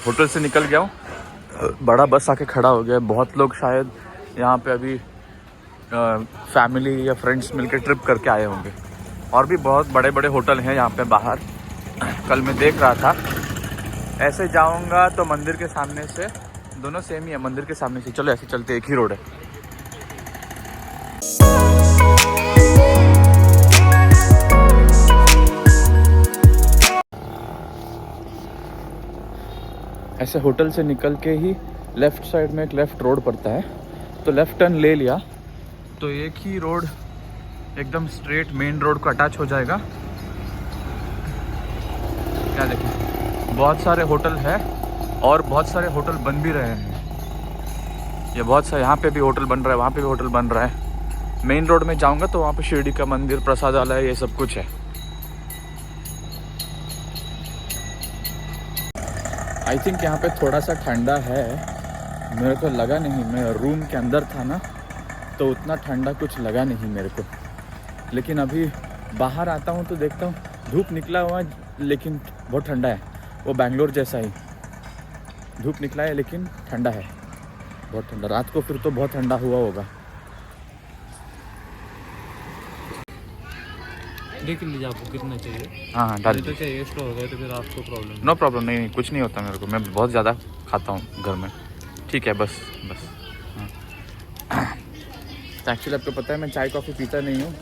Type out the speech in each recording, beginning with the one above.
Hotel से निकल गया हूँ, बड़ा बस आके खड़ा हो गया है। बहुत लोग शायद यहाँ पे अभी फैमिली या फ्रेंड्स मिलकर ट्रिप करके आए होंगे। और भी बहुत बड़े बड़े होटल हैं यहाँ पे बाहर। कल मैं देख रहा था। ऐसे जाऊँगा तो मंदिर के सामने से, दोनों सेम ही है, मंदिर के सामने से चलो ऐसे चलते, एक ही रोड है। ऐसे होटल से निकल के ही लेफ़्ट साइड में एक लेफ़्ट रोड पड़ता है, तो लेफ़्ट टर्न ले लिया तो एक ही रोड एकदम स्ट्रेट मेन रोड को अटैच हो जाएगा। क्या देखिए, बहुत सारे होटल है और बहुत सारे होटल बन भी रहे हैं। ये बहुत सारे, यहाँ पे भी होटल बन रहा है, वहाँ पे भी होटल बन रहा है। मेन रोड में जाऊँगा तो वहाँ पे शिरडी का मंदिर, प्रसादालय, ये सब कुछ है। आई थिंक यहाँ पे थोड़ा सा ठंडा है, मेरे को लगा नहीं, मैं रूम के अंदर था ना तो उतना ठंडा कुछ लगा नहीं मेरे को। लेकिन अभी बाहर आता हूँ तो देखता हूँ धूप निकला हुआ है लेकिन बहुत ठंडा है। वो बैंगलोर जैसा ही धूप निकला है लेकिन ठंडा है, बहुत ठंडा। रात को फिर तो बहुत ठंडा हुआ होगा। देख लीजिए आपको कितना चाहिए। हाँ डाल तो चाहिए, एक्स्ट्रा हो गया तो फिर आपको प्रॉब्लम। नो प्रॉब्लम, नहीं कुछ नहीं होता मेरे को, मैं बहुत ज़्यादा खाता हूँ घर में। ठीक है बस। हाँ एक्चुअली आपको पता है मैं चाय कॉफ़ी पीता नहीं हूँ,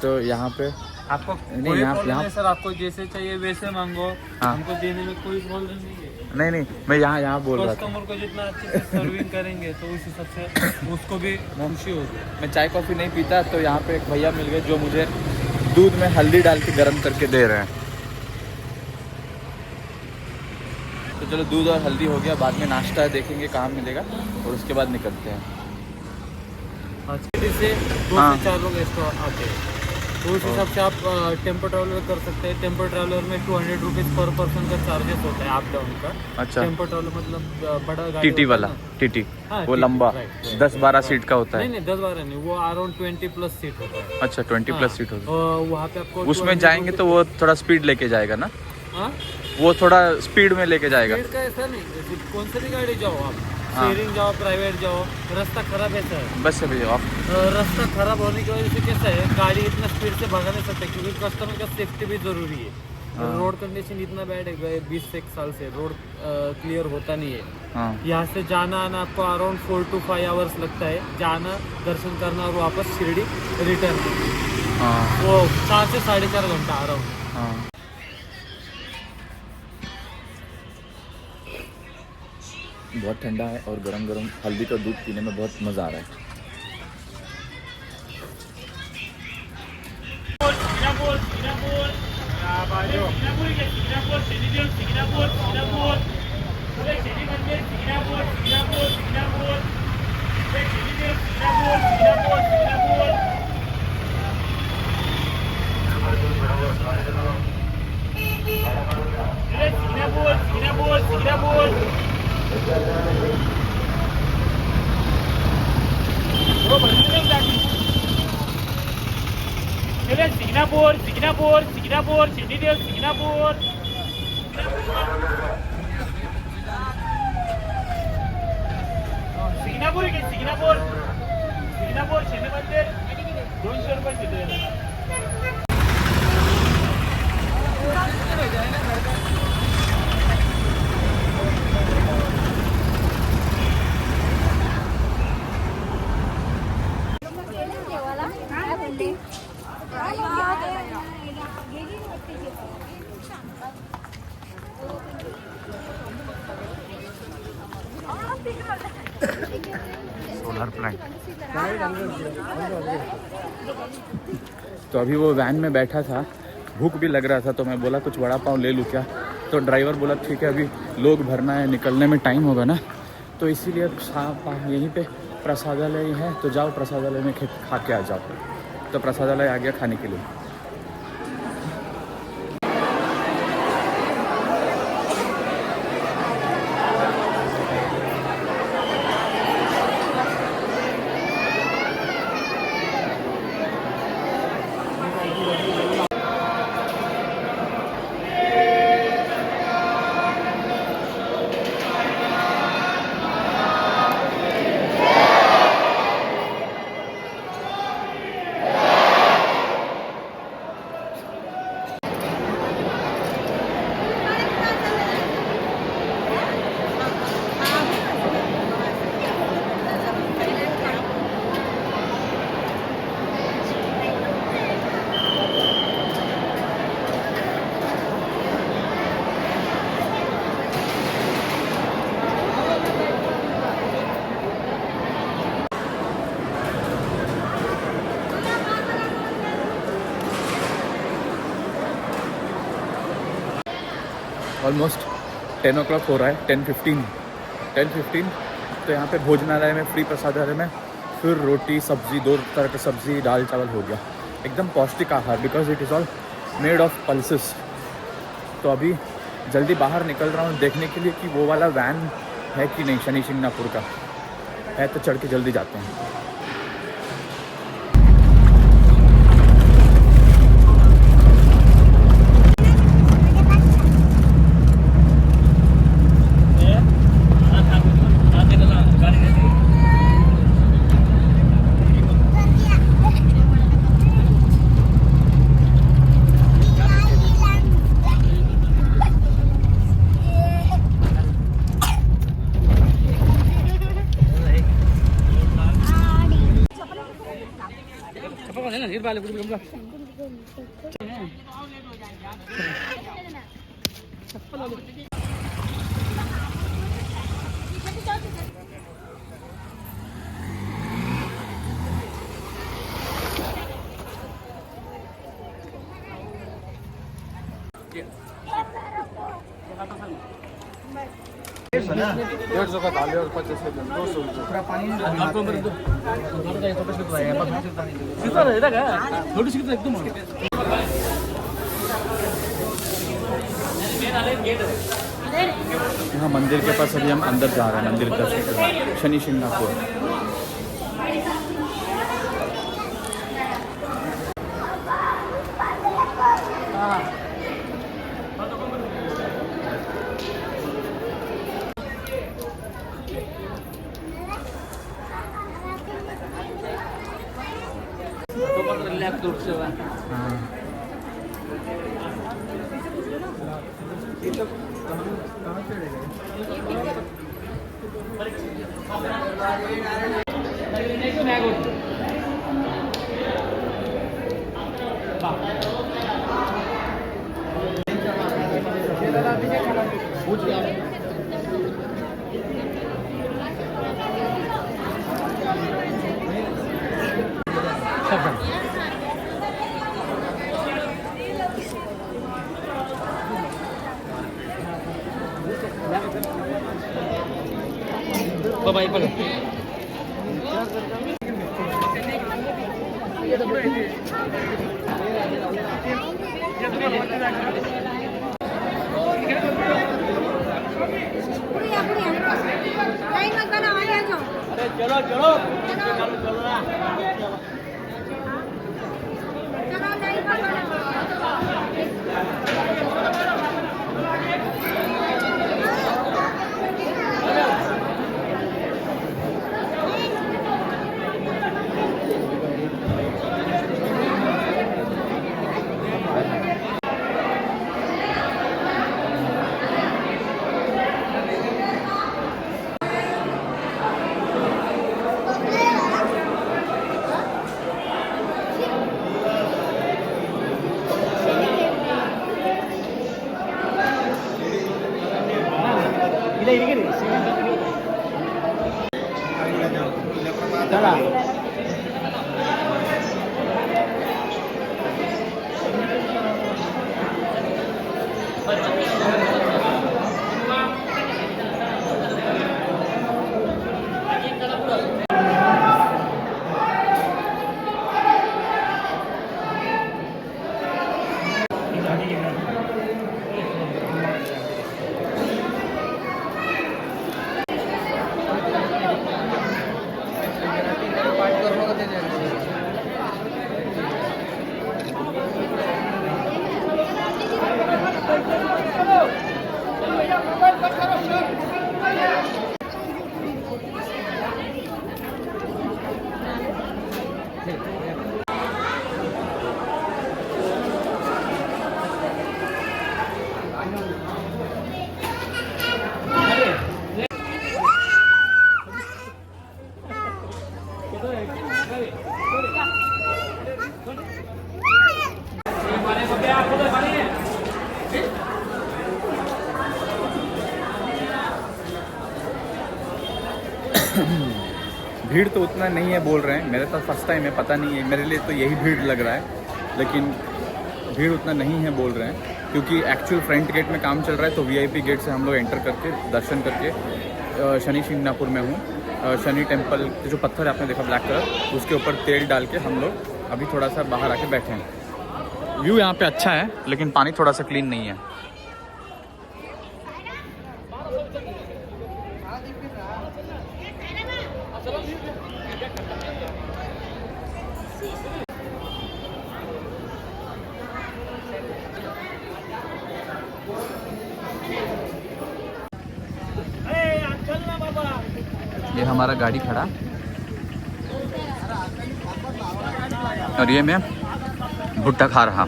तो यहाँ पे आपको नहीं, यहाँ सर आपको जैसे चाहिए वैसे मांगो। हाँ। हमको देने में कोई प्रॉब्लम नहीं है। नहीं मैं यहाँ बोल रहा था। कस्टमर को जितना अच्छे से सर्विंग करेंगे तो उस हिसाब से उसको भी खुशी होगी। मैं चाय कॉफ़ी नहीं पीता, तो यहाँ पे एक भैया मिल गए जो मुझे दूध में हल्दी डाल के गर्म करके दे रहे हैं। तो चलो दूध और हल्दी हो गया, बाद में नाश्ता देखेंगे कहाँ मिलेगा और उसके बाद निकलते हैं। सिटी से 2 से 4 लोग एक्स्ट्रा आते हैं, तो उस हिसाब से आप टेम्पो ट्रैवलर कर सकते हैं। टेम्पो ट्रैवलर में 200 रुपीज़ पर पर्सन का चार्जेस होता है अप डाउन का। अच्छा। टेम्पो ट्रैवलर मतलब बड़ा गाड़ी टीटी वाला, टीटी हाँ, वो लंबा 10-12 सीट का होता है। नहीं 10-12 नहीं, वो अराउंड 20+ सीट होता है। अच्छा 20+ सीट होता और वहाँ पे आपको है। उसमें जाएंगे तो वो थोड़ा स्पीड लेके जाएगा ना? हाँ, वो थोड़ा स्पीड में लेके जाएगा। स्पीड का ऐसा नहीं, जैसे कौन सी भी गाड़ी जाओ आप, शेयरिंग जाओ, प्राइवेट जाओ, रास्ता खराब है सर। बस है भैया आप। रास्ता खराब होने की वजह से कैसा है, गाड़ी इतना स्पीड से भगा नहीं सकते क्योंकि कस्टमर का सेफ्टी भी जरूरी है। रोड कंडीशन इतना बैड है, 20 से 1 साल से रोड क्लियर होता नहीं है। यहाँ से जाना आना आपको अराउंड 4 to 5 आवर्स लगता है, जाना, दर्शन करना और वापस शिरडी रिटर्न। वो 4 से 4.5 घंटा अराउंड। बहुत ठंडा है और गरम गरम हल्दी का दूध पीने में बहुत मज़ा आ रहा है। Solar plant. तो अभी वो वैन में बैठा था, भूख भी लग रहा था, तो मैं बोला कुछ वड़ा पाव ले लूँ क्या? तो ड्राइवर बोला ठीक है, अभी लोग भरना है, निकलने में टाइम होगा ना, तो इसीलिए यहीं पे प्रसादालय है, तो जाओ प्रसादालय में खा के आ जाओ। तो प्रसादालय आ गया खाने के लिए। ऑलमोस्ट 10 o'clock हो रहा है, 10:15। तो यहाँ पे भोजनालय में, फ्री प्रसादालय में फिर रोटी सब्जी, 2 तरह का सब्जी, दाल चावल हो गया, एकदम पौष्टिक आहार, because it is all made of pulses. तो अभी जल्दी बाहर निकल रहा हूँ देखने के लिए कि वो वाला वैन है कि नहीं, शनि शिंगणापुर का है, तो चढ़ के जल्दी जाते हैं। यहाँ मंदिर के पास अभी हम अंदर जा रहे हैं, मंदिर का शनि शिंगणापुर। भीड़ तो उतना नहीं है बोल रहे हैं, मेरे तो फर्स्ट टाइम है, पता नहीं है, मेरे लिए तो यही भीड़ लग रहा है, लेकिन भीड़ उतना नहीं है बोल रहे हैं। क्योंकि एक्चुअल फ्रंट गेट में काम चल रहा है, तो VIP गेट से हम लोग एंटर करके दर्शन करके शनि शिंगणापुर में हूँ। शनि टेम्पल के जो पत्थर है आपने देखा ब्लैक कलर, उसके ऊपर तेल डाल के हम लोग अभी थोड़ा सा बाहर आके बैठे हैं। व्यू यहाँ पे अच्छा है, लेकिन पानी थोड़ा सा क्लीन नहीं है। ये हमारा गाड़ी खड़ा और ये मैं भुट्टा खा रहा।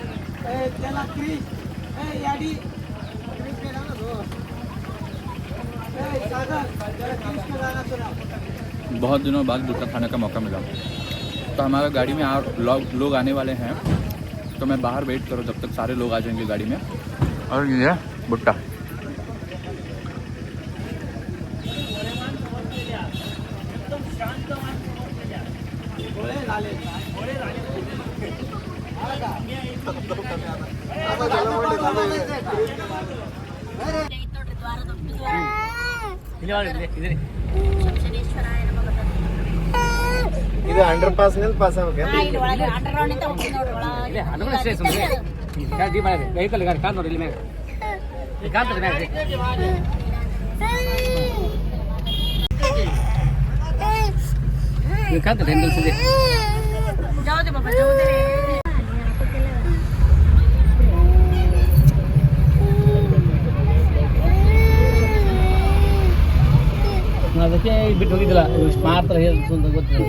बहुत दिनों बाद भुट्टा खाने का मौका मिला। तो हमारा गाड़ी में लोग आने वाले हैं, तो मैं बाहर वेट करूँ जब तक सारे लोग आ जाएंगे गाड़ी में। और ये भुट्टा ಇದು ಅಂಡರ್ ಪಾಸ್ ನಿಂದ ಪಾಸ್ ಆಗ್ಬೇಕು ವೆಹಿಕಲ್ ಗಾಡಿ ಕಾರ್ ನೋಡಿ ಇಲ್ಲಿ ಮೇಲೆ ಕಾಣ್ತದೆ ಮೇಲೆ ಕಾಣ್ತದೆ जाओ दे बाबा जाओ दे ಅದಕ್ಕೆ ಬಿಟ್ಟು ಹೋಗಿದ್ದಿಲ್ಲ ಮಾತ್ರ ಗೊತ್ತಿಲ್ಲ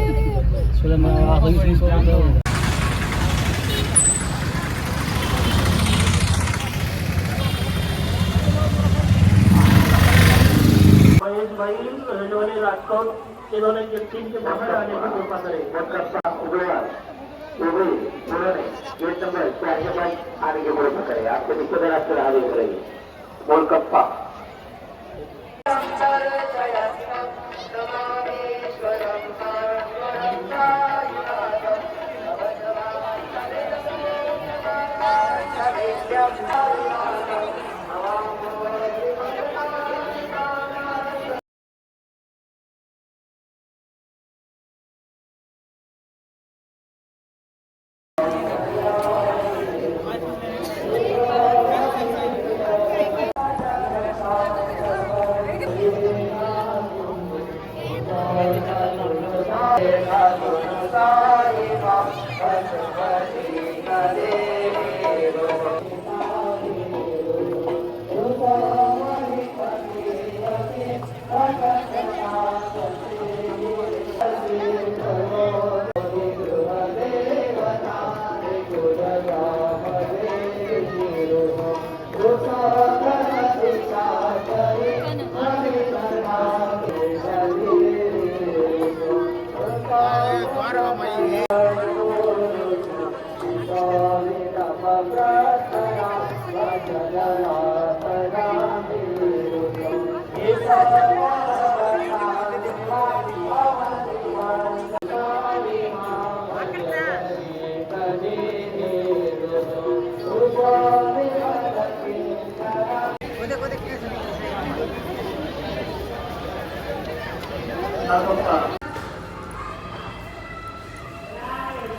इन्होंने जिस टीम के बाहर आने की कृपा करें उन्होंने गेट नंबर 4 के बाद आने की कृपा करें। आपके दिक्कत रास्ते आगे करेंगे बोल कप्पा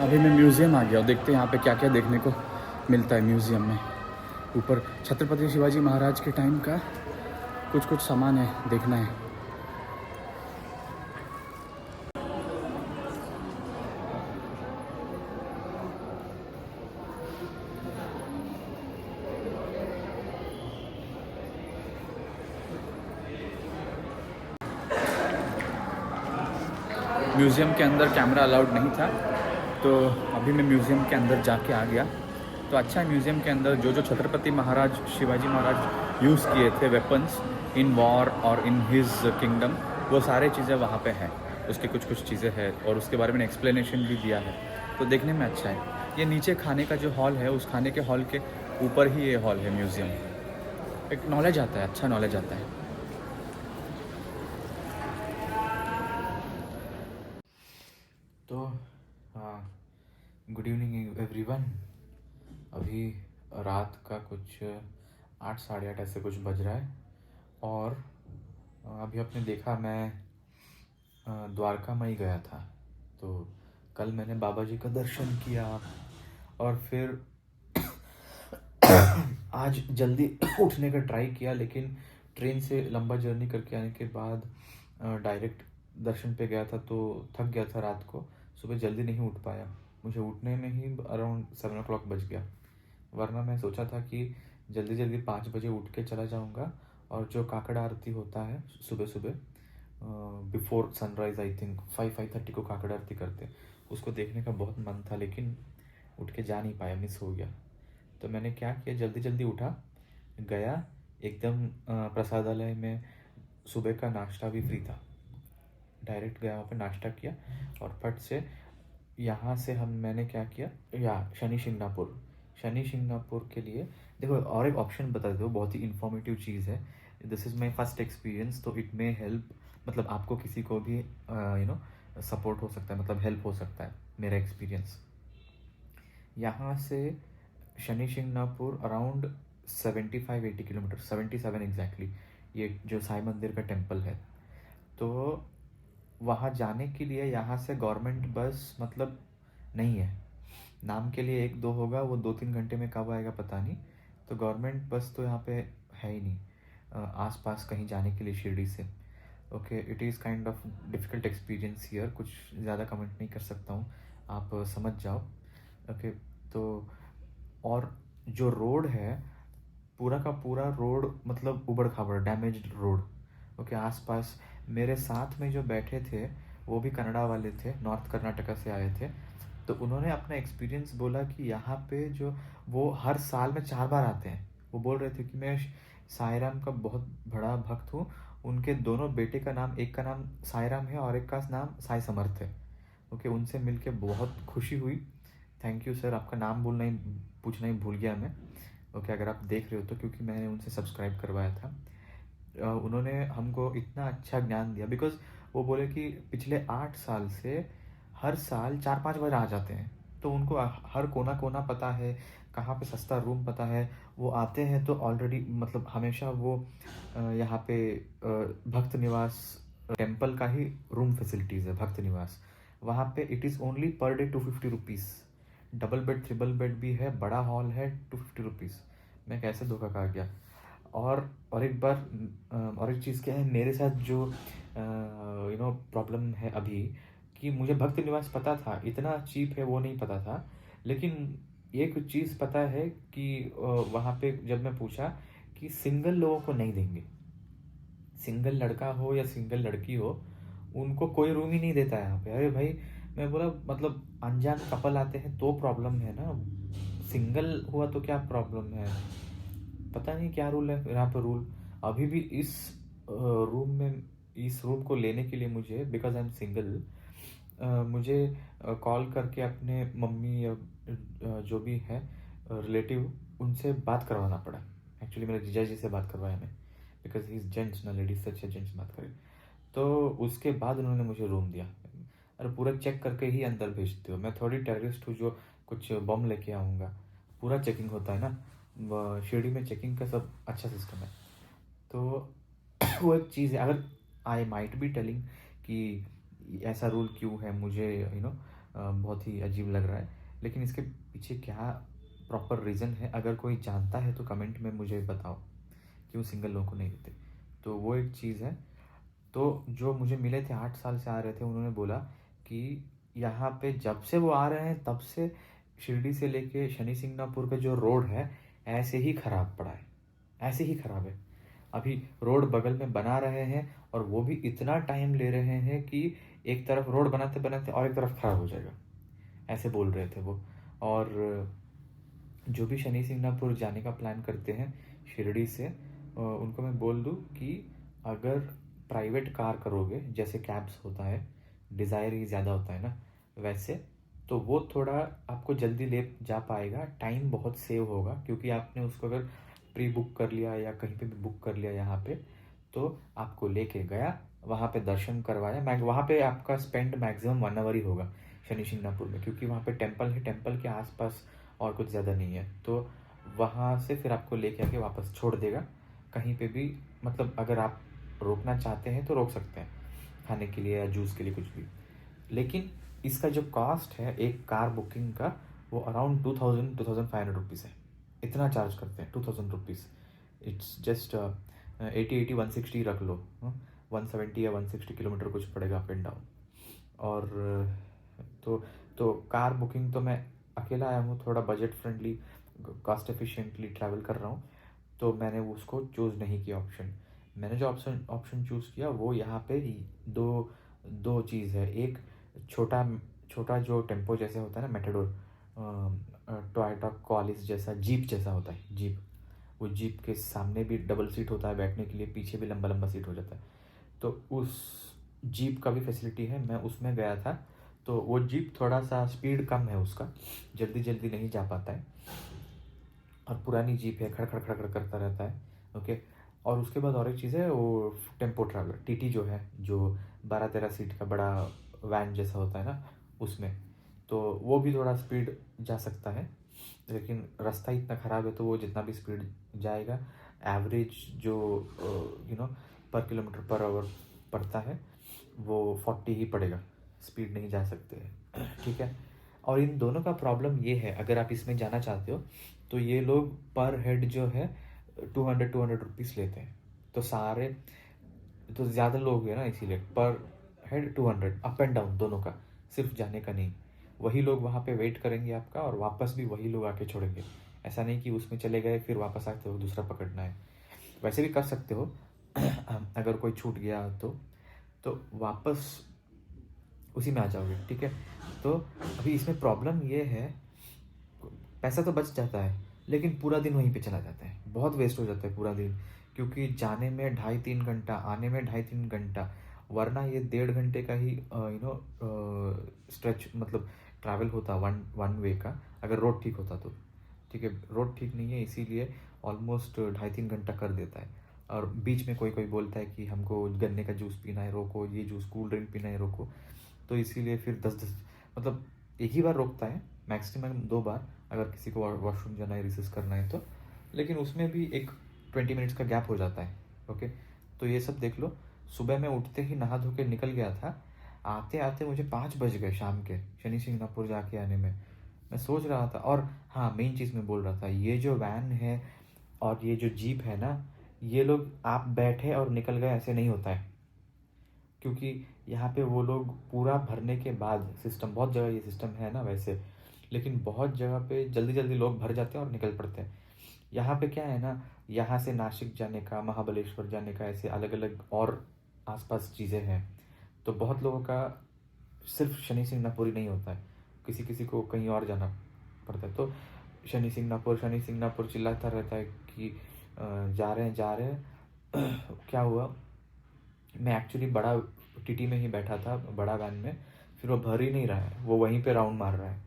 अभी मैं म्यूज़ियम आ गया और देखते हैं यहाँ पे क्या क्या देखने को मिलता है म्यूज़ियम में। ऊपर छत्रपति शिवाजी महाराज के टाइम का कुछ सामान है, देखना है। म्यूज़ियम के अंदर कैमरा अलाउड नहीं था, तो अभी मैं म्यूज़ियम के अंदर जाके आ गया। तो अच्छा है, म्यूज़ियम के अंदर जो छत्रपति महाराज शिवाजी महाराज यूज़ किए थे वेपन्स इन वॉर और इन हिज किंगडम, वो सारे चीज़ें वहाँ पे हैं। उसकी कुछ चीज़ें हैं और उसके बारे में एक्सप्लेनेशन भी दिया है, तो देखने में अच्छा है। ये नीचे खाने का जो हॉल है, उस खाने के हॉल के ऊपर ही ये हॉल है म्यूज़ियम। एक नॉलेज आता है, अच्छा नॉलेज आता है। तो गुड इवनिंग एवरीवन। अभी रात का कुछ 8 साढ़े 8 ऐसे कुछ बज रहा है। और अभी आपने देखा मैं द्वारका में ही गया था, तो कल मैंने बाबा जी का दर्शन किया और फिर आज जल्दी उठने का ट्राई किया, लेकिन ट्रेन से लंबा जर्नी करके आने के बाद डायरेक्ट दर्शन पे गया था तो थक गया था रात को, सुबह जल्दी नहीं उठ पाया। मुझे उठने में ही अराउंड 7 o'clock बज गया, वरना मैं सोचा था कि जल्दी जल्दी 5 बजे उठ के चला जाऊंगा और जो काकड़ आरती होता है सुबह सुबह बिफोर सनराइज, आई थिंक 5:30 को काकड़ आरती करते, उसको देखने का बहुत मन था, लेकिन उठ के जा नहीं पाया, मिस हो गया। तो मैंने क्या किया, जल्दी जल्दी उठा, गया एकदम प्रसादालय में, सुबह का नाश्ता भी फ्री था, डायरेक्ट गया वहाँ पे नाश्ता किया और फट से यहाँ से मैंने क्या किया, शनि शिंगणापुर के लिए देखो। और एक ऑप्शन बता दो, बहुत ही इन्फॉर्मेटिव चीज़ है, this is my first experience, तो इट मे हेल्प, मतलब आपको किसी को भी सपोर्ट हो सकता है, मतलब हेल्प हो सकता है मेरा एक्सपीरियंस। यहाँ से Shani Shingnapur around 75-80 kilometre, 77 exactly, ये जो साई मंदिर का टेम्पल है। तो वहाँ जाने के लिए यहाँ से गवर्नमेंट बस मतलब नहीं है, नाम के लिए 1-2 होगा, वो 2-3 घंटे में कब आएगा पता नहीं। तो गवर्नमेंट बस तो यहाँ पे है ही नहीं आसपास कहीं जाने के लिए शिरडी से। Okay, it is kind of difficult experience here, कुछ ज़्यादा कमेंट नहीं कर सकता हूँ, आप समझ जाओ। ओके, तो और जो रोड है पूरा का पूरा रोड मतलब उबड़ खाबड़ डैमेज्ड रोड। ओके, आसपास मेरे साथ में जो बैठे थे वो भी कनाडा वाले थे, नॉर्थ कर्नाटका से आए थे, तो उन्होंने अपना एक्सपीरियंस बोला कि यहाँ पे जो वो हर साल में 4 बार आते हैं। वो बोल रहे थे कि मैं साई राम का बहुत बड़ा भक्त हूँ, उनके दोनों बेटे का नाम, एक का नाम साई राम है और एक का नाम साई समर्थ है। ओके, उनसे मिलके बहुत खुशी हुई। थैंक यू सर, आपका नाम पूछना ही भूल गया मैं। ओके, अगर आप देख रहे हो तो, क्योंकि मैंने उनसे सब्सक्राइब करवाया था। उन्होंने हमको इतना अच्छा ज्ञान दिया, बिकॉज वो बोले कि पिछले 8 साल से हर साल 4-5 बार आ जाते हैं, तो उनको हर कोना कोना पता है, कहाँ पे सस्ता रूम पता है। वो आते हैं तो ऑलरेडी मतलब हमेशा वो यहाँ पे भक्त निवास टेम्पल का ही रूम फैसिलिटीज़ है, भक्त निवास। वहाँ पे it is only per day 250 rupees, double bed triple bed भी है, बड़ा हॉल है, 250 रुपीज़। मैं कैसे धोखा खा गया। और एक बार और एक चीज़ क्या है मेरे साथ जो प्रॉब्लम है अभी, कि मुझे भक्त निवास पता था, इतना चीप है वो नहीं पता था, लेकिन एक चीज़ पता है कि वहाँ पे जब मैं पूछा कि सिंगल लोगों को नहीं देंगे, सिंगल लड़का हो या सिंगल लड़की हो, उनको कोई रूम ही नहीं देता है यहाँ पे। अरे भाई, मैं बोला मतलब अनजान कपल आते हैं तो प्रॉब्लम है ना, सिंगल हुआ तो क्या प्रॉब्लम है, पता नहीं क्या रूल है यहाँ पर रूल। अभी भी इस रूम को लेने के लिए मुझे, बिकॉज आई एम सिंगल, मुझे कॉल करके अपने मम्मी या जो भी है रिलेटिव, उनसे बात करवाना पड़ा। एक्चुअली मेरे जीजा जी से बात करवाया मैं, बिकॉज ही इज़ जेंट्स ना, लेडीज से अच्छे जेंट्स बात करें। तो उसके बाद उन्होंने मुझे रूम दिया। अरे पूरा चेक करके ही अंदर भेजते हो, मैं थोड़ी टेररिस्ट हूँ जो कुछ बम लेके आऊँगा। पूरा चेकिंग होता है ना, शिरडी में चेकिंग का सब अच्छा सिस्टम है। तो वो एक चीज़ है, अगर आई माइट बी टेलिंग कि ऐसा रूल क्यों है, मुझे बहुत ही अजीब लग रहा है, लेकिन इसके पीछे क्या प्रॉपर रीज़न है, अगर कोई जानता है तो कमेंट में मुझे बताओ क्यों सिंगल लोगों को नहीं देते। तो वो एक चीज़ है। तो जो मुझे मिले थे 8 साल से आ रहे थे, उन्होंने बोला कि यहाँ पे जब से वो आ रहे हैं तब से शिरडी से लेके शनि शिंगणापुर का जो रोड है ऐसे ही ख़राब पड़ा है, ऐसे ही ख़राब है। अभी रोड बगल में बना रहे हैं और वो भी इतना टाइम ले रहे हैं कि एक तरफ रोड बनाते बनाते और एक तरफ ख़राब हो जाएगा, ऐसे बोल रहे थे वो। और जो भी शनि शिंगणापुर जाने का प्लान करते हैं शिरडी से, उनको मैं बोल दूँ कि अगर प्राइवेट कार करोगे, जैसे कैब्स होता है, डिज़ायर ही ज़्यादा होता है ना वैसे, तो वो थोड़ा आपको जल्दी ले जा पाएगा, टाइम बहुत सेव होगा, क्योंकि आपने उसको अगर प्री बुक कर लिया या कहीं पे भी बुक कर लिया यहाँ पे, तो आपको लेके गया, वहाँ पे दर्शन करवाया। वहाँ पे आपका स्पेंड मैक्सिमम 1 आवर ही होगा शनि शिंगणापुर में, क्योंकि वहाँ पे टेम्पल है, टेम्पल के आसपास और कुछ ज़्यादा नहीं है। तो वहाँ से फिर आपको लेके आके वापस छोड़ देगा कहीं पे भी। मतलब अगर आप रोकना चाहते हैं तो रोक सकते हैं, खाने के लिए या जूस के लिए कुछ भी। लेकिन इसका जो कॉस्ट है एक कार बुकिंग का, वो अराउंड 2500 रुपीज़ है। इतना चार्ज करते हैं, 2000 रुपीज़। इट्स जस्ट 80 160 रख लो, 170 या 160 किलोमीटर कुछ पड़ेगा अप एंड डाउन। और तो कार बुकिंग तो मैं अकेला आया हूँ, थोड़ा budget friendly cost efficiently travel कर रहा हूँ, तो मैंने उसको चूज़ नहीं किया ऑप्शन। मैंने जो ऑप्शन चूज़ किया वो यहाँ पे दो चीज़ है। एक छोटा छोटा जो टेम्पो जैसे होता है ना, मेटाडोर, टोयोटा कॉलिस जैसा, जीप जैसा होता है जीप। वो जीप के सामने भी डबल सीट होता है बैठने के लिए, पीछे भी लंबा लंबा सीट हो जाता है। तो उस जीप का भी फैसिलिटी है, मैं उसमें गया था। तो वो जीप थोड़ा सा स्पीड कम है उसका, जल्दी जल्दी नहीं जा पाता है, और पुरानी जीप है, खड़ खड़ खड़ खड़ करता रहता है। ओके। और उसके बाद और एक चीज़ है, वो टेम्पो ट्रैवलर टीटी जो है, जो 12-13 सीट का बड़ा वैन जैसा होता है ना, उसमें तो वो भी थोड़ा स्पीड जा सकता है। लेकिन रास्ता इतना ख़राब है तो वो जितना भी स्पीड जाएगा, एवरेज जो पर किलोमीटर पर आवर पड़ता है वो 40 ही पड़ेगा, स्पीड नहीं जा सकते हैं। ठीक है। और इन दोनों का प्रॉब्लम ये है, अगर आप इसमें जाना चाहते हो तो ये लोग पर हेड जो है 200 रुपीज़ लेते हैं। तो तो ज़्यादा लोग हैं ना, इसीलिए पर हेड 200 अप एंड डाउन दोनों का, सिर्फ जाने का नहीं। वही लोग वहाँ पे वेट करेंगे आपका, और वापस भी वही लोग आके छोड़ेंगे। ऐसा नहीं कि उसमें चले गए फिर वापस आते हो दूसरा पकड़ना है। वैसे भी कर सकते हो अगर कोई छूट गया तो वापस उसी में आ जाओगे। ठीक है। तो अभी इसमें प्रॉब्लम ये है, पैसा तो बच जाता है लेकिन पूरा दिन वहीं पे चला जाता है, बहुत वेस्ट हो जाता है पूरा दिन, क्योंकि जाने में 2.5-3 घंटा, आने में 2.5-3 घंटा। वरना ये 1.5 घंटे का ही स्ट्रेच, मतलब ट्रैवल होता वन वे का, अगर रोड ठीक होता तो। ठीक है, रोड ठीक नहीं है इसीलिए ऑलमोस्ट 2.5-3 घंटा कर देता है। और बीच में कोई कोई बोलता है कि हमको गन्ने का जूस पीना है, रोको, ये जूस कूल ड्रिंक पीना है, रोको। तो इसीलिए फिर 10-10, मतलब एक ही बार रोकता है, मैक्सिमम 2 बार, अगर किसी को वॉशरूम जाना है, रिसेस करना है तो। लेकिन उसमें भी एक 20 मिनट्स का गैप हो जाता है। ओके। तो ये सब देख लो। सुबह मैं उठते ही नहा धो के निकल गया था, आते आते मुझे 5 बज गए शाम के, शनि सिंगनापुर जाके आने में। मैं सोच रहा था, और हाँ मेन चीज़ मैं बोल रहा था, ये जो वैन है और ये जो जीप है ना, ये लोग आप बैठे और निकल गए ऐसे नहीं होता है। क्योंकि यहाँ पे वो लोग पूरा भरने के बाद, सिस्टम बहुत जगह ये सिस्टम है ना वैसे, लेकिन बहुत जगह पे जल्दी जल्दी लोग भर जाते हैं और निकल पड़ते हैं। यहाँ पे क्या है ना, यहाँ से नासिक जाने का, महाबलेश्वर जाने का, ऐसे अलग अलग और आसपास चीज़ें हैं। तो बहुत लोगों का सिर्फ शनि सिंगनापुर ही नहीं होता है, किसी किसी को कहीं और जाना पड़ता है। तो शनि सिंगनापुर चिल्लाता रहता है कि जा रहे हैं जा रहे हैं। क्या हुआ, मैं एक्चुअली बड़ा टीटी में ही बैठा था, बड़ा वैन में, फिर वो भर ही नहीं रहा है, वो वहीं पे राउंड मार रहा है,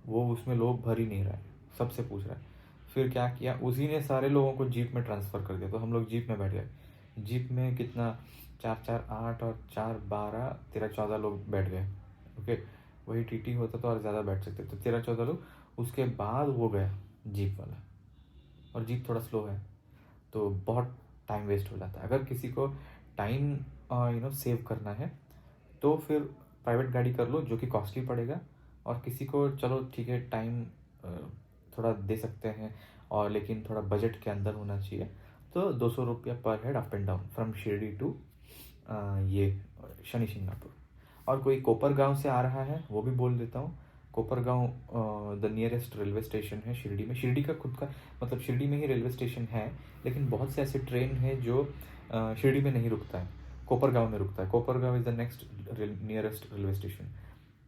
वो उसमें लोग भर ही नहीं रहा है, सबसे पूछ रहा है। फिर क्या किया, उसी ने सारे लोगों को जीप में ट्रांसफ़र कर दिया, तो हम लोग जीप में बैठ गए। जीप में कितना, 4-4-8 और 4-12 13-14 लोग बैठ गए। ओके। वही टीटी होता तो और ज़्यादा बैठ सकते, तो 13-14 लोग। उसके बाद वो गया जीप वाला, और जीप थोड़ा स्लो है तो बहुत टाइम वेस्ट हो जाता है। अगर किसी को टाइम सेव करना है तो फिर प्राइवेट गाड़ी कर लो, जो कि कॉस्टली पड़ेगा। और किसी को चलो ठीक है, टाइम थोड़ा दे सकते हैं, और लेकिन थोड़ा बजट के अंदर होना चाहिए, तो 200 रुपया पर head up and down from Shirdi to ये शनि सिंगनापुर। और कोई कोपर गांव से आ रहा है वो भी बोल देता हूँ, कोपर गांव द नियरेस्ट रेलवे स्टेशन है शिरडी में। शिरडी का खुद का, मतलब शिरडी में ही रेलवे स्टेशन है, लेकिन बहुत से ऐसे ट्रेन है जो शिरडी में नहीं रुकता है, कोपर गांव में रुकता है। कोपर गांव is the next nearest railway station.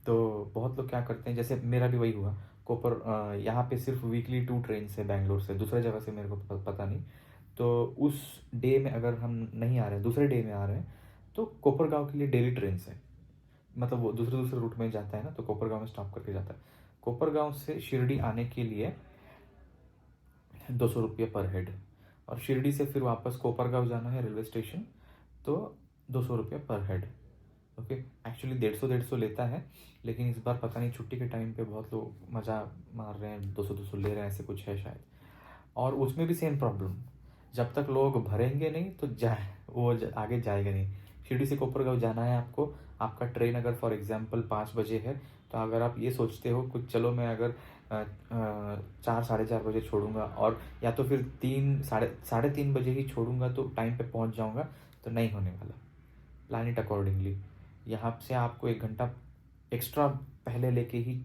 तो बहुत लोग क्या करते हैं, जैसे मेरा भी वही हुआ, कोपर यहाँ पे सिर्फ वीकली 2 ट्रेन है बैंगलोर से, दूसरे जगह से मेरे को पता नहीं। तो उस डे में अगर हम नहीं आ रहे हैं, दूसरे डे में आ रहे हैं, तो कोपर गांव के लिए डेली ट्रेन है, मतलब वो दूसरे दूसरे रूट में जाता है ना, तो कोपर गांव में स्टॉप करके जाता है। कोपर गांव से शिरडी आने के लिए 200 रुपये पर हेड, और शिरडी से फिर वापस कोपर गांव जाना है रेलवे स्टेशन, तो 200 रुपये पर हेड। ओके। एक्चुअली 150 लेता है, लेकिन इस बार पता नहीं छुट्टी के टाइम पे बहुत लोग मज़ा मार रहे हैं, 200 ले रहे हैं, ऐसे कुछ है शायद। और उसमें भी सेम प्रॉब्लम, जब तक लोग भरेंगे नहीं तो आगे जाएगा नहीं। शिरडी से कोपरगांव जाना है आपको, आपका ट्रेन अगर फॉर एग्जांपल 5 बजे है, तो अगर आप ये सोचते हो कुछ चलो मैं अगर 4 साढ़े 4 बजे छोड़ूंगा और या तो फिर 3 साढ़े 3 बजे ही छोड़ूंगा तो टाइम पे पहुंच जाऊंगा, तो नहीं होने वाला। Plan it accordingly. यहाँ से आपको 1 घंटा एक्स्ट्रा पहले लेके ही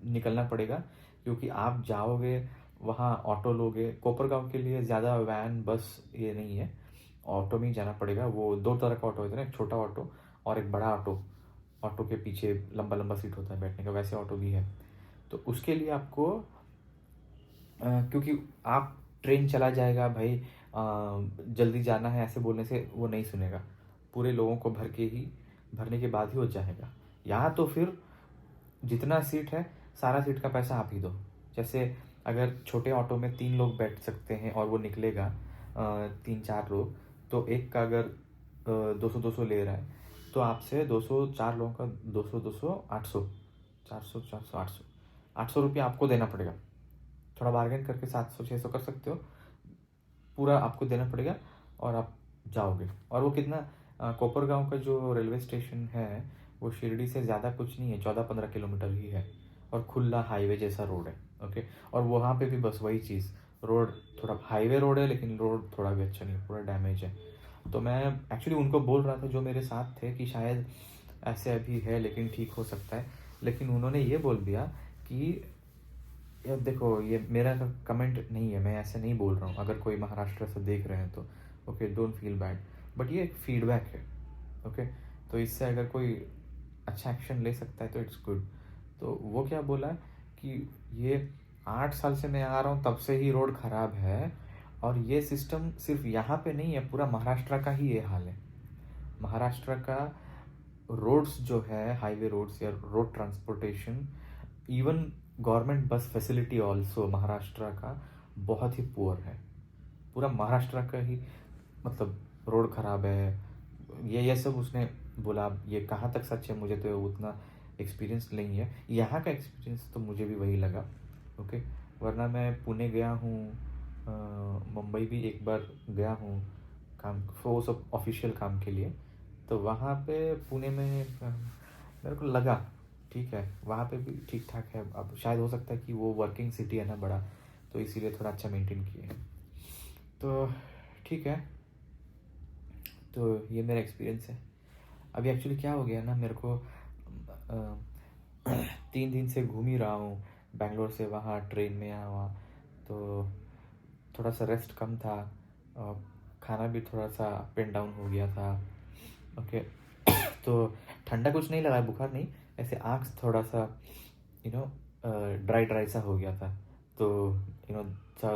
निकलना पड़ेगा, क्योंकि आप जाओगे वहाँ ऑटो लोगे। कोपरगांव के लिए ज़्यादा वैन बस ये नहीं है, ऑटो में ही जाना पड़ेगा। वो 2 तरह का ऑटो होता है ना, एक छोटा ऑटो और एक बड़ा ऑटो। ऑटो के पीछे लंबा लंबा सीट होता है बैठने का, वैसे ऑटो भी है। तो उसके लिए आपको क्योंकि आप ट्रेन चला जाएगा भाई, जल्दी जाना है ऐसे बोलने से वो नहीं सुनेगा, पूरे लोगों को भरने के बाद ही हो जाएगा। यहाँ तो फिर जितना सीट है सारा सीट का पैसा आप ही दो। जैसे अगर छोटे ऑटो में 3 लोग बैठ सकते हैं और वो निकलेगा 3-4 लोग, तो एक का अगर 200-200 ले रहा है, तो आपसे 200 4 लोगों का 200-200 800 400-400 800 800 रुपये आपको देना पड़ेगा। थोड़ा बार्गेन करके 700-600 कर सकते हो, पूरा आपको देना पड़ेगा और आप जाओगे। और वो कितना कोपरगांव का जो रेलवे स्टेशन है वो शिरडी से ज़्यादा कुछ नहीं है, 14-15 किलोमीटर ही है, और खुला हाईवे जैसा रोड है। ओके, और वहाँ पे भी बस वही चीज़, रोड थोड़ा हाईवे रोड है लेकिन रोड थोड़ा भी अच्छा नहीं है, पूरा डैमेज है। तो मैं एक्चुअली उनको बोल रहा था जो मेरे साथ थे कि शायद ऐसे अभी है लेकिन ठीक हो सकता है, लेकिन उन्होंने ये बोल दिया कि यार देखो ये मेरा कमेंट नहीं है, मैं ऐसे नहीं बोल रहा हूँ, अगर कोई महाराष्ट्र से देख रहे हैं तो okay don't feel bad, but ये एक फीडबैक है। ओके, तो इससे अगर कोई अच्छा एक्शन ले सकता है तो इट्स गुड। तो वो क्या बोला कि ये 8 साल से मैं आ रहा हूँ तब से ही रोड ख़राब है, और ये सिस्टम सिर्फ यहाँ पे नहीं है, पूरा महाराष्ट्र का ही ये हाल है। महाराष्ट्र का रोड्स जो है, हाईवे रोड्स या रोड ट्रांसपोर्टेशन, इवन गवर्नमेंट बस फैसिलिटी ऑल्सो महाराष्ट्र का बहुत ही पुअर है। पूरा महाराष्ट्र का ही मतलब रोड ख़राब है, ये सब उसने बोला। ये कहाँ तक सच है मुझे तो उतना एक्सपीरियंस नहीं है, यहाँ का एक्सपीरियंस तो मुझे भी वही लगा। ओके, वरना मैं पुणे गया हूँ, मुंबई भी एक बार गया हूँ काम, वो सब ऑफिशियल काम के लिए। तो वहाँ पे पुणे में मेरे को लगा ठीक है, वहाँ पे भी ठीक ठाक है। अब शायद हो सकता है कि वो वर्किंग सिटी है ना बड़ा, तो इसीलिए थोड़ा अच्छा मेंटेन किए हैं। तो ठीक है, तो ये मेरा एक्सपीरियंस है। अभी एक्चुअली क्या हो गया ना, मेरे को 3 दिन से घूम ही रहा हूँ, बैंगलोर से वहाँ ट्रेन में आया हुआ, तो थोड़ा सा रेस्ट कम था, खाना भी थोड़ा सा अप एंड डाउन हो गया था। ओके, तो ठंडा कुछ नहीं लगा, बुखार नहीं, ऐसे आँख थोड़ा सा ड्राई सा हो गया था, तो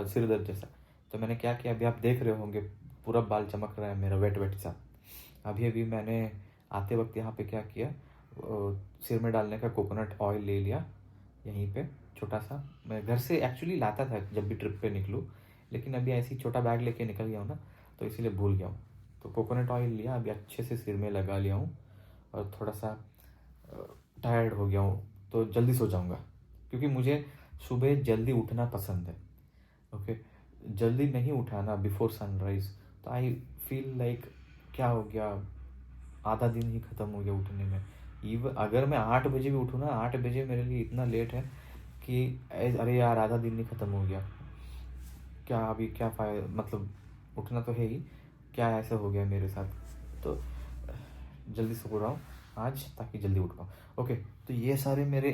सिर दर्द जैसा। तो मैंने क्या किया, अभी आप देख रहे होंगे पूरा बाल चमक रहा है मेरा, वेट सा। अभी मैंने आते वक्त यहाँ पे क्या किया, सिर में डालने का कोकोनट ऑयल ले लिया यहीं पे छोटा सा। मैं घर से एक्चुअली लाता था जब भी ट्रिप पे निकलूँ, लेकिन अभी ऐसे ही छोटा बैग लेके निकल गया हूँ ना, तो इसीलिए भूल गया हूँ। तो कोकोनट ऑयल लिया, अभी अच्छे से सिर में लगा लिया हूँ, और थोड़ा सा टायर्ड हो गया हूँ, तो जल्दी सो जाऊँगा, क्योंकि मुझे सुबह जल्दी उठना पसंद है। ओके, जल्दी नहीं उठाना बिफोर सनराइज, तो आई फील लाइक क्या हो गया, आधा दिन ही ख़त्म हो गया उठने में। अगर मैं 8 बजे भी उठूँ ना, 8 बजे मेरे लिए इतना लेट है कि अरे यार आधा दिन ही ख़त्म हो गया, क्या अभी क्या फ़ायदा, मतलब उठना तो है ही, क्या ऐसा हो गया मेरे साथ। तो जल्दी सो रहा हूँ आज ताकि जल्दी उठ पाऊँ। ओके, तो ये सारे मेरे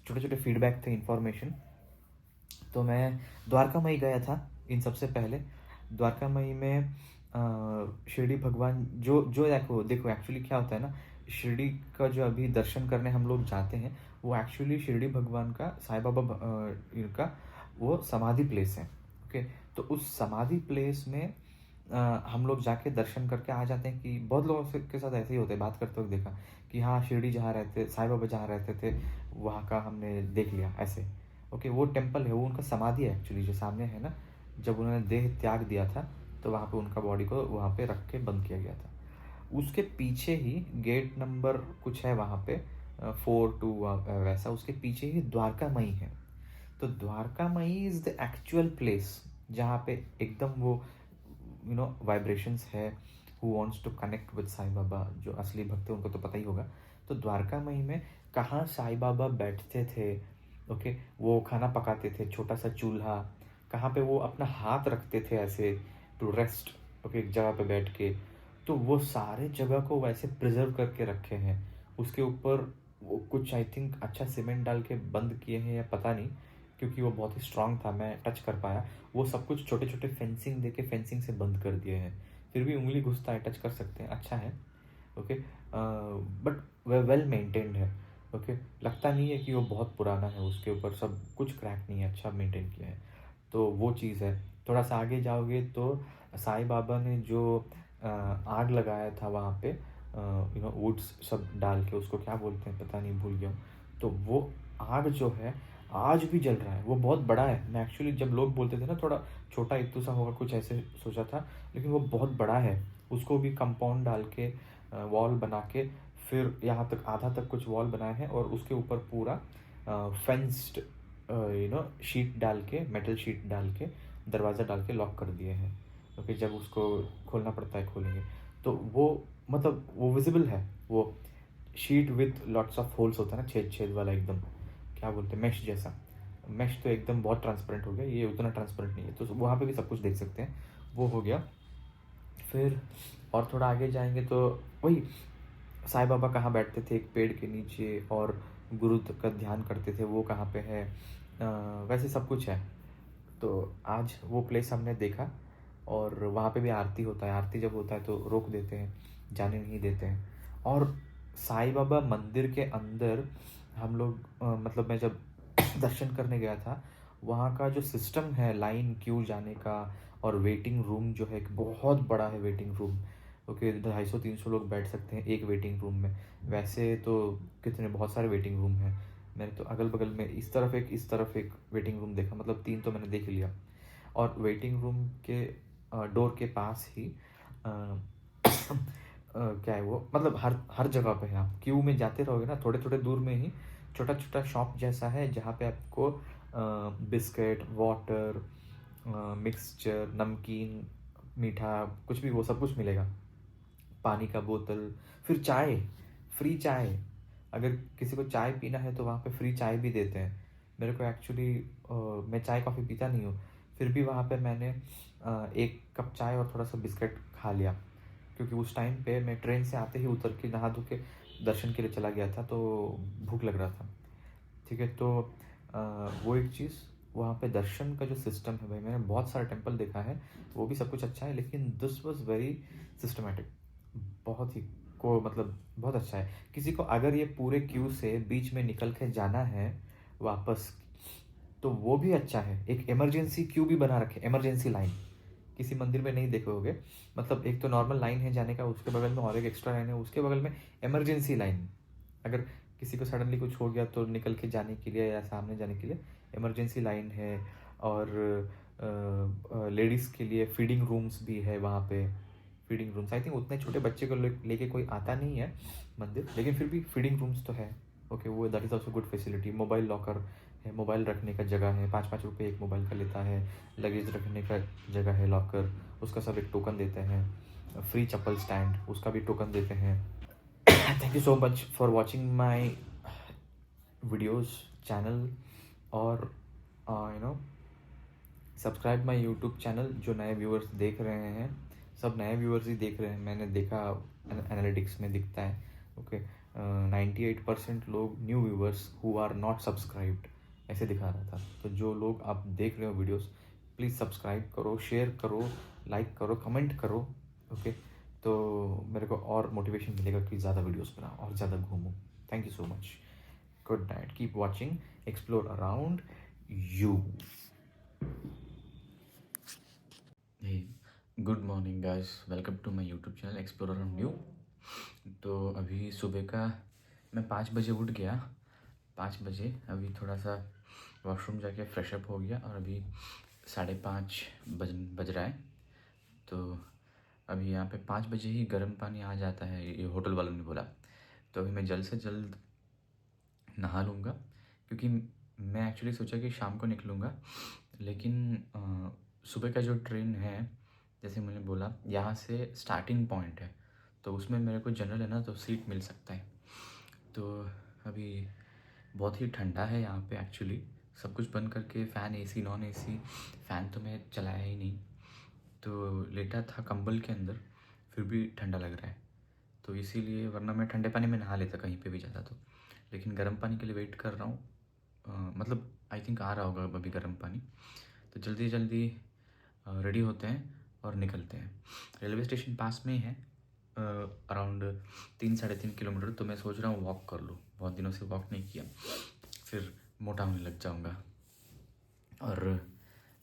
छोटे छोटे फीडबैक थे, इन्फॉर्मेशन। तो मैं द्वारका मई गया था इन सबसे पहले। द्वारका मई में शिरडी भगवान जो जो देखो एक्चुअली क्या होता है ना, शिरडी का जो अभी दर्शन करने हम लोग जाते हैं, वो एक्चुअली शिरडी भगवान का, साईं बाबा का वो समाधि प्लेस है। ओके, तो उस समाधि प्लेस में हम लोग जाके दर्शन करके आ जाते हैं। कि बहुत लोगों के साथ ऐसे ही होते हैं, बात करते हुए देखा कि हाँ शिरडी जहाँ रहते, साईं बाबा जहाँ रहते थे वहाँ का हमने देख लिया ऐसे। ओके, वो टेम्पल है, वो उनका समाधि है एक्चुअली, जो सामने है ना, जब उन्होंने देह त्याग दिया था तो वहाँ पे उनका बॉडी को वहाँ पे रख के बंद किया गया था। उसके पीछे ही गेट नंबर कुछ है वहाँ पे 4-2 वैसा, उसके पीछे ही द्वारका मई है। तो Dwarkamai is the actual place जहाँ पे एकदम वो वाइब्रेशंस है। Who wants to connect with Sai Baba, जो असली भक्त है उनको तो पता ही होगा। तो द्वारका माई में कहाँ साईं बाबा बैठते थे, ओके, वो खाना पकाते थे, छोटा सा चूल्हा, कहाँ पे वो अपना हाथ रखते थे ऐसे टू रेस्ट, ओके, एक जगह पे बैठ के। तो वो सारे जगह को वैसे प्रिजर्व करके रखे हैं। उसके ऊपर वो कुछ आई थिंक अच्छा सीमेंट डाल के बंद किए हैं या पता नहीं, क्योंकि वो बहुत ही स्ट्रांग था, मैं टच कर पाया। वो सब कुछ छोटे छोटे फेंसिंग दे के फेंसिंग से बंद कर दिए हैं, फिर भी उंगली घुसता है, टच कर सकते हैं, अच्छा है, ओके। बट वेल मेंटेन्ड है, ओके। लगता नहीं है कि वो बहुत पुराना है, उसके ऊपर सब कुछ क्रैक नहीं है, अच्छा मेंटेन किया है। तो वो चीज़ है। थोड़ा सा आगे जाओगे तो साईं बाबा ने जो आग लगाया था वहाँ पे, वुड्स सब डाल के, उसको क्या बोलते हैं पता नहीं, भूल गया हूँ। तो वो आग जो है आज भी जल रहा है, वो बहुत बड़ा है। मैं एक्चुअली जब लोग बोलते थे ना थोड़ा छोटा इतू सा होगा कुछ ऐसे सोचा था, लेकिन वो बहुत बड़ा है। उसको भी कंपाउंड डाल के वॉल बना के, फिर यहाँ तक आधा तक कुछ वॉल बनाए हैं, और उसके ऊपर पूरा फेंस्ड शीट डाल के, मेटल शीट डाल के, दरवाज़ा डाल के लॉक कर दिए हैं, ओके। जब उसको खोलना पड़ता है खोलेंगे तो वो मतलब वो विजिबल है, वो sheet with lots of holes होता है ना, छेद छेद वाला, एकदम क्या बोलते हैं, मैश जैसा। मैश तो एकदम बहुत ट्रांसपेरेंट हो गया, ये उतना ट्रांसपेरेंट नहीं है, तो वहाँ पे भी सब कुछ देख सकते हैं, वो हो गया। फिर और थोड़ा आगे जाएंगे तो वही साईं बाबा कहाँ बैठते थे, एक पेड़ के नीचे, और गुरु का ध्यान करते थे, वो कहाँ पे है, वैसे सब कुछ है। तो आज वो प्लेस हमने देखा, और वहाँ पे भी आरती होता है। आरती जब होता है तो रोक देते हैं, जाने नहीं देते हैं। और साईं बाबा मंदिर के अंदर हम लोग मतलब मैं जब दर्शन करने गया था, वहाँ का जो सिस्टम है लाइन क्यू जाने का, और वेटिंग रूम जो है, एक बहुत बड़ा है वेटिंग रूम, ओके। 250-300 लोग बैठ सकते हैं एक वेटिंग रूम में। वैसे तो कितने बहुत सारे वेटिंग रूम हैं, मैंने तो अगल बगल में इस तरफ एक वेटिंग रूम देखा, मतलब 3 तो मैंने देख लिया। और वेटिंग रूम के डोर के पास ही क्या है वो, मतलब हर हर जगह पे है, आप क्यू में जाते रहोगे ना, थोड़े थोड़े दूर में ही छोटा छोटा शॉप जैसा है, जहाँ पे आपको बिस्किट, वाटर, मिक्सचर, नमकीन, मीठा, कुछ भी, वो सब कुछ मिलेगा। पानी का बोतल, फिर चाय, फ्री चाय। अगर किसी को चाय पीना है तो वहाँ पे फ्री चाय भी देते हैं। मेरे को एक्चुअली मैं चाय कॉफ़ी पीता नहीं हूँ, फिर भी वहाँ पे मैंने 1 कप चाय और थोड़ा सा बिस्किट खा लिया, क्योंकि उस टाइम पे मैं ट्रेन से आते ही उतर के नहा धो के दर्शन के लिए चला गया था, तो भूख लग रहा था, ठीक है। तो वो एक चीज़, वहाँ पे दर्शन का जो सिस्टम है भाई, मैंने बहुत सारा टेम्पल देखा है, वो भी सब कुछ अच्छा है, लेकिन दिस वॉज वेरी सिस्टमेटिक, बहुत ही को मतलब बहुत अच्छा है। किसी को अगर ये पूरे क्यू से बीच में निकल के जाना है वापस, तो वो भी अच्छा है। एक इमरजेंसी क्यू भी बना रखे, इमरजेंसी लाइन, किसी मंदिर में नहीं देखे होगे। मतलब एक तो नॉर्मल लाइन है जाने का, उसके बगल में और एक एक्स्ट्रा लाइन है, उसके बगल में इमरजेंसी लाइन। अगर किसी को सडनली कुछ हो गया तो निकल के जाने के लिए या सामने जाने के लिए इमरजेंसी लाइन है। और लेडीज़ के लिए फीडिंग रूम्स भी है वहाँ पे। फीडिंग रूम्स आई थिंक उतने छोटे बच्चे को लेके कोई आता नहीं है मंदिर, लेकिन फिर भी फीडिंग रूम्स तो है, ओके। वो that is also good facility. Mobile locker है, मोबाइल रखने का जगह है, 5-5 रुपये एक मोबाइल का लेता है। लगेज रखने का जगह है, लॉकर, उसका सब एक टोकन देते हैं। फ्री चप्पल स्टैंड, उसका भी टोकन देते हैं। Thank you so much for watching my videos channel, और सब्सक्राइब माई यूट्यूब चैनल। जो नए व्यूअर्स देख रहे हैं, सब नए व्यूअर्स ही देख रहे हैं, मैंने देखा एनालिटिक्स में दिखता है, ओके। 98% लोग new viewers who are not subscribed ऐसे दिखा रहा था। तो जो लोग आप देख रहे हो वीडियोस, प्लीज़ सब्सक्राइब करो, शेयर करो, लाइक करो, कमेंट करो, ओके। तो मेरे को और मोटिवेशन मिलेगा कि ज़्यादा वीडियोस बनाऊँ और ज़्यादा घूमूँ। Thank you so much, good night, keep watching explore around you. Hey, good morning guys, welcome to my YouTube channel explore around you. तो अभी सुबह का मैं 5 बजे उठ गया, 5 बजे। अभी थोड़ा सा वॉशरूम जाके फ्रेश अप हो गया, और अभी 5:30 बज रहा है। तो अभी यहाँ पे 5 बजे ही गर्म पानी आ जाता है, ये होटल वालों ने बोला। तो अभी मैं जल्द से जल्द नहा लूँगा, क्योंकि मैं एक्चुअली सोचा कि शाम को निकलूँगा, लेकिन सुबह का जो ट्रेन है, जैसे मैंने बोला, यहाँ से स्टार्टिंग पॉइंट है, तो उसमें मेरे को जनरल है ना, तो सीट मिल सकता है। तो अभी बहुत ही ठंडा है यहाँ पे एक्चुअली, सब कुछ बंद करके fan, AC, non AC, fan तो मैं चलाया ही नहीं, तो लेटा था कंबल के अंदर, फिर भी ठंडा लग रहा है। तो इसीलिए, वरना मैं ठंडे पानी में नहा लेता कहीं पे भी जाता तो, लेकिन गर्म पानी के लिए वेट कर रहा हूँ। मतलब आई थिंक आ रहा होगा अभी गर्म पानी, तो जल्दी जल्दी रेडी होते हैं और निकलते हैं। रेलवे स्टेशन पास में ही है, अराउंड 3-3.5 किलोमीटर, तो मैं सोच रहा हूँ वॉक कर लूँ, बहुत दिनों से वॉक नहीं किया, फिर मोटा होने लग जाऊँगा। और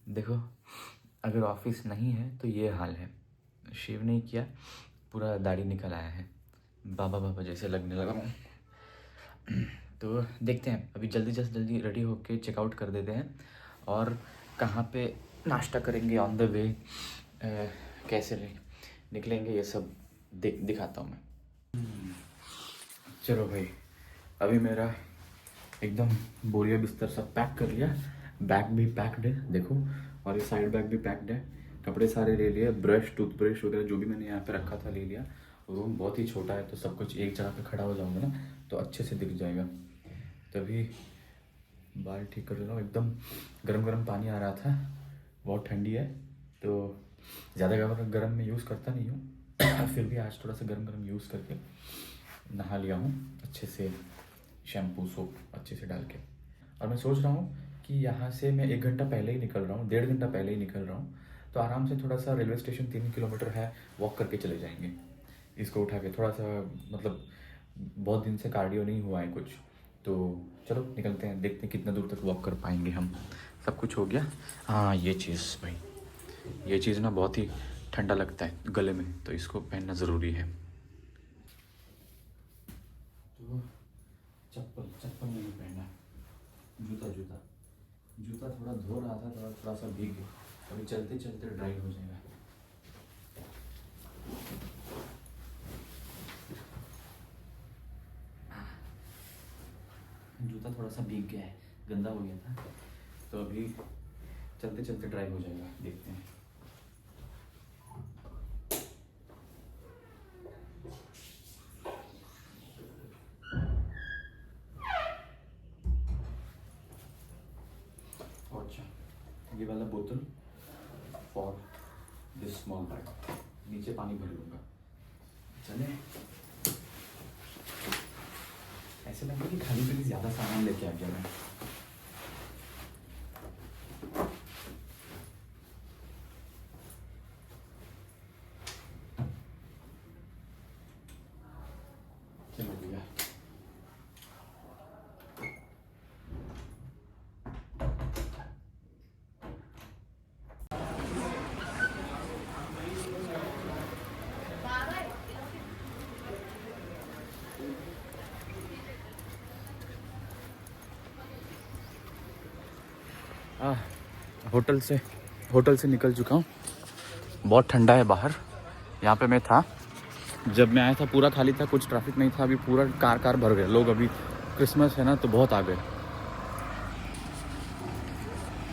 देखो, अगर ऑफिस नहीं है तो ये हाल है, शेव नहीं किया, पूरा दाढ़ी निकल आया है, बाबा बाबा जैसे लगने लगा हूँ। तो देखते हैं, अभी जल्दी रेडी होके चेकआउट कर देते हैं, और कहाँ पे नाश्ता करेंगे ऑन द वे, कैसे निकलेंगे, ये सब दिखाता हूँ मैं। चलो भाई, अभी मेरा एकदम बोरिया बिस्तर सब पैक कर लिया, बैग भी पैक्ड है देखो, और ये साइड बैग भी पैक्ड है, कपड़े सारे ले लिए, ब्रश, टूथब्रश वगैरह जो भी मैंने यहाँ पे रखा था ले लिया। रूम बहुत ही छोटा है, तो सब कुछ एक जगह पे खड़ा हो जाऊँगा ना, तो अच्छे से दिख जाएगा। तभी बाल ठीक कर रहा हूँ, एकदम गरम पानी आ रहा था, बहुत ठंडी है, तो ज़्यादा गर्म में यूज़ करता नहीं हूँ फिर भी आज थोड़ा सा गरम यूज़ करके नहा लिया हूँ अच्छे से, शैम्पू सोप अच्छे से डाल के। और मैं सोच रहा हूँ कि यहाँ से मैं 1 घंटा पहले ही निकल रहा हूँ, 1.5 घंटा पहले ही निकल रहा हूँ, तो आराम से थोड़ा सा रेलवे स्टेशन 3 किलोमीटर है, वॉक करके चले जाएंगे। इसको उठा के थोड़ा सा, मतलब बहुत दिन से कार्डियो नहीं हुआ है कुछ, तो चलो निकलते हैं, देखते हैं कितना दूर तक वॉक कर पाएंगे हम। सब कुछ हो गया। हाँ, ये चीज़ भाई, ये चीज़ ना बहुत ही ठंडा लगता है गले में, तो इसको पहनना ज़रूरी है। तो चप्पल नहीं पहना, जूता थोड़ा धो रहा था, थोड़ा सा भीग गया, अभी चलते चलते ड्राई हो जाएगा। जूता थोड़ा सा भीग गया है, गंदा हो गया था, तो अभी चलते चलते ड्राई हो जाएगा, देखते हैं। अच्छा, ये वाला बोतल फॉर दिस स्मॉल बैग, नीचे पानी भर लूँगा। चले, ऐसे लग रहा है कि खाली पीली ज़्यादा सामान लेके आ गया मैं। चलो भैया, होटल से निकल चुका हूँ, बहुत ठंडा है बाहर। यहाँ पे मैं था, जब मैं आया था पूरा खाली था, कुछ ट्रैफिक नहीं था, अभी पूरा कार भर गए लोग, अभी क्रिसमस है ना, तो बहुत आ गए।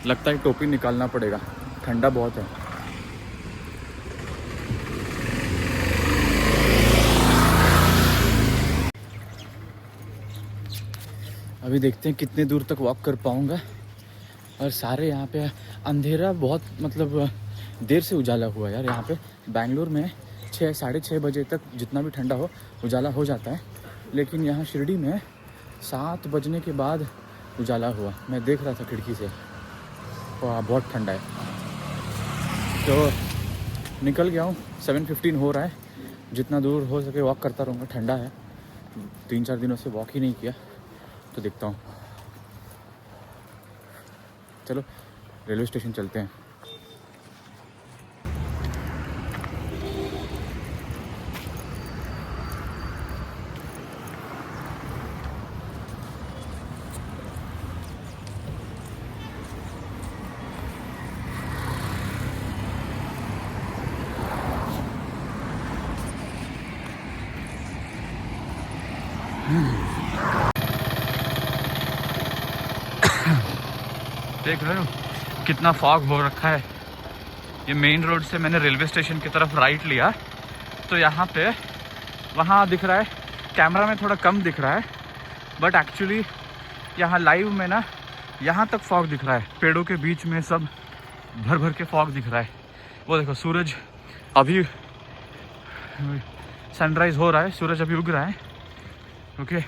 लगता है टोपी निकालना पड़ेगा, ठंडा बहुत है। अभी देखते हैं कितने दूर तक वॉक कर पाऊँगा। और सारे यहाँ पे अंधेरा बहुत, मतलब देर से उजाला हुआ यार। यहाँ पे बेंगलोर में 6-6:30 बजे तक जितना भी ठंडा हो उजाला हो जाता है, लेकिन यहाँ शिरडी में 7 बजने के बाद उजाला हुआ। मैं देख रहा था खिड़की से, वाह बहुत ठंडा है। तो निकल गया हूँ, 7:15 हो रहा है, जितना दूर हो सके वॉक करता रहूँगा। ठंडा है, 3-4 दिनों से वॉक ही नहीं किया, तो देखता हूँ। चलो रेलवे स्टेशन चलते हैं। देख रहे हो कितना फॉग हो रखा है, ये मेन रोड से मैंने रेलवे स्टेशन की तरफ राइट लिया, तो यहाँ पे वहाँ दिख रहा है, कैमरा में थोड़ा कम दिख रहा है, बट एक्चुअली यहाँ लाइव में ना यहाँ तक फॉग दिख रहा है, पेड़ों के बीच में सब भर भर के फॉग दिख रहा है। वो देखो सूरज अभी सनराइज़ हो रहा है, सूरज अभी उग रहा है। ओके,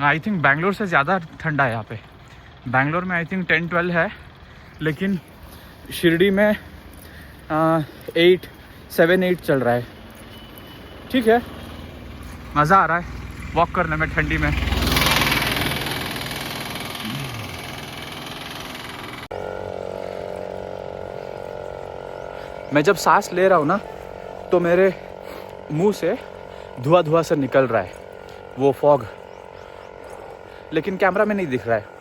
आई थिंक बैंगलोर से ज़्यादा ठंडा है यहाँ पे। बैंगलोर में आई थिंक 10-12 है, लेकिन शिरडी में 7-8 चल रहा है। ठीक है, मज़ा आ रहा है वॉक करने में ठंडी में। मैं जब सांस ले रहा हूँ ना, तो मेरे मुंह से धुआं धुआं से निकल रहा है वो फॉग, लेकिन कैमरा में नहीं दिख रहा है।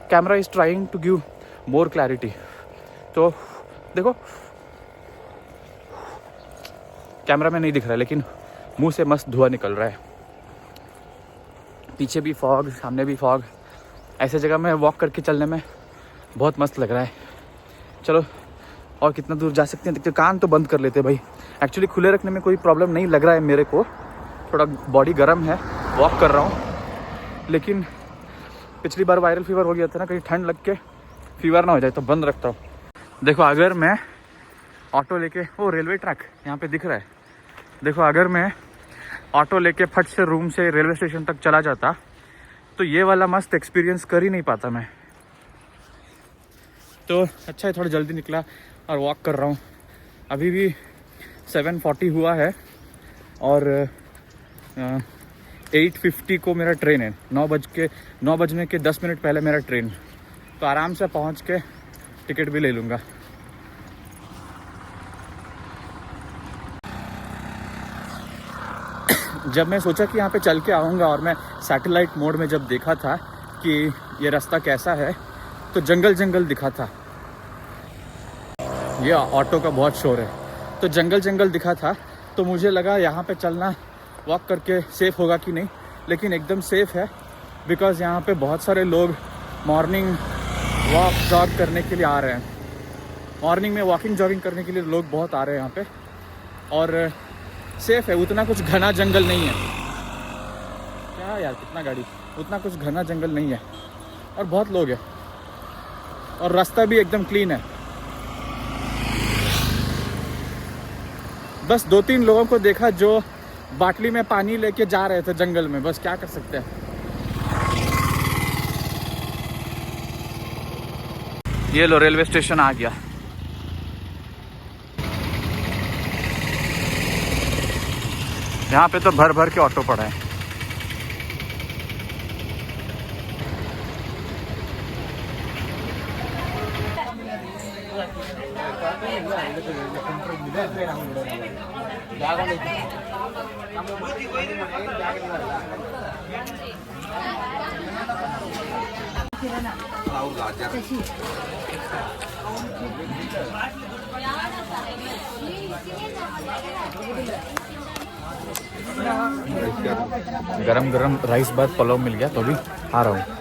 Camera is trying to give more clarity. तो देखो, कैमरा में नहीं दिख रहा है, लेकिन मुंह से मस्त धुआं निकल रहा है। पीछे भी फॉग, सामने भी फॉग। ऐसे जगह में वॉक करके चलने में बहुत मस्त लग रहा है। चलो और कितना दूर जा सकते हैं देखते। कान तो बंद कर लेते भाई, एक्चुअली खुले रखने में कोई प्रॉब्लम नहीं लग रहा है मेरे को। थोड़ा बॉडी गर्म है, वॉक कर रहा हूँ, लेकिन पिछली बार वायरल फीवर हो गया था ना, कहीं ठंड लग के फीवर ना हो जाए, तो बंद रखता हूँ। देखो अगर मैं ऑटो लेके, वो रेलवे ट्रैक यहाँ पे दिख रहा है, देखो अगर मैं ऑटो लेके फट से रूम से रेलवे स्टेशन तक चला जाता, तो ये वाला मस्त एक्सपीरियंस कर ही नहीं पाता मैं। तो अच्छा है थोड़ा जल्दी निकला और वॉक कर रहा हूँ। अभी भी 7:40 हुआ है और 8:50 को मेरा ट्रेन है। 9 बजने के 10 मिनट पहले मेरा ट्रेन, तो आराम से पहुँच के टिकट भी ले लूँगा। जब मैं सोचा कि यहाँ पे चल के आऊँगा और मैं सैटेलाइट मोड में जब देखा था कि ये रास्ता कैसा है, तो जंगल दिखा था। ये ऑटो का बहुत शोर है, तो जंगल दिखा था, तो मुझे लगा यहाँ पे चलना वॉक करके सेफ़ होगा कि नहीं, लेकिन एकदम सेफ़ है। बिकॉज़ यहाँ पे बहुत सारे लोग मॉर्निंग वॉक जॉग करने के लिए आ रहे हैं। मॉर्निंग में वॉकिंग जॉगिंग करने के लिए लोग बहुत आ रहे हैं यहाँ पे, और सेफ़ है। उतना कुछ घना जंगल नहीं है। क्या यार, कितना गाड़ी, उतना कुछ घना जंगल नहीं है, और बहुत लोग हैं, और रास्ता भी एकदम क्लीन है। बस 2-3 लोगों को देखा जो बाटली में पानी लेके जा रहे थे जंगल में, बस क्या कर सकते हैं। ये लो रेलवे स्टेशन आ गया। यहाँ पे तो भर भर के ऑटो पड़ा है। गरम गरम राइस बाद पुलाव मिल गया, तो भी आ रहा हूँ।